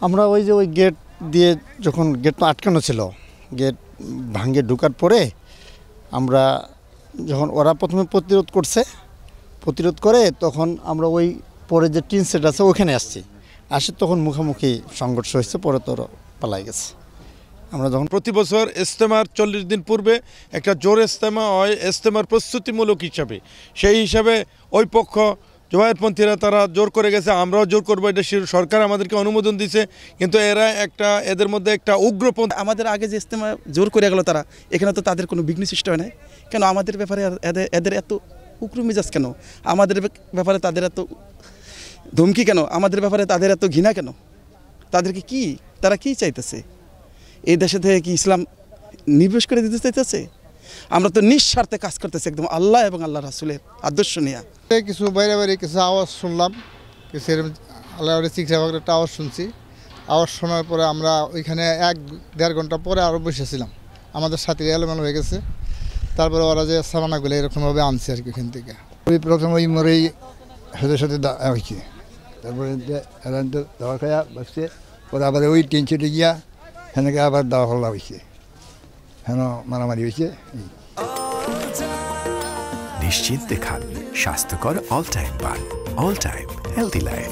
আমরা ওই যে ওই গেট দিয়ে যখন গেটটা আটকানো ছিল, গেট ভাঙে ঢোকার পরে আমরা যখন ওরা প্রথমে প্রতিরোধ করে তখন আমরা ওই পরে যে টিন সেট আছে ওখানে আসছি, তখন মুখোমুখি সংঘর্ষ হয়েছে, পরে তো পালাই গেছে। আমরা যখন প্রতি বছর ইজতেমার 40 দিন পূর্বে একটা জোর ইজতেমা হয়, ইজতেমার প্রস্তুতিমূলক হিসাবে, সেই হিসাবে ওই পক্ষ জমায়েতপন্থীরা তারা জোর করে গেছে, আমরাও জোর করবো, এটা সরকার আমাদেরকে অনুমোদন দিয়েছে, কিন্তু এদের মধ্যে একটা উগ্রপন্থী। আমাদের আগে যে ইজতেমা জোর করে গেল তারা, এখানে তো তাদের কোনো বিঘ্ন সৃষ্টি হয় নাই কেন? আমাদের ব্যাপারে এদের এত উগ্র মেজাজ কেন? আমাদের ব্যাপারে তাদের এত ধমকি কেন? আমাদের ব্যাপারে তাদের এত ঘৃণা কেন? তাদেরকে কি, তারা কি চাইতেছে? এই দেশে থেকে কি ইসলাম নির্বেশ করে দিতে চাইতেছে? আমরা তো নিঃস্বার্থে কাজ করতেছি একদম আল্লাহ এবং আল্লাহ রাসূলের আদর্শ নিয়ে। কিছু বাইরে কিছু আওয়াজ শুনলাম, কিছু আল্লাহ চিকিৎসা একটা আওয়াজ শুনছি। আওয়াজ শোনার পরে আমরা ওইখানে 1-1.5 ঘন্টা পরে আরও বসেছিলাম, আমাদের সাথে এলোমেলো হয়ে গেছে। তারপরে ওরা যে সামানাগুলো এরকমভাবে আনছে আর কি ওখান থেকে। ওই প্রথম ওই মরেই সাথে হয়েছে, তারপরে দাওয়া খাওয়া বসছে, পরে আবার ওই টেনশনে গিয়া সেনাকে আবার দাওয়া হল্লা হয়েছে, হেন মারামারি হয়েছে। নিশ্চিন্তে খান স্বাস্থ্যকর অল টাইম পান, অল টাইম হেলদি লাইফ।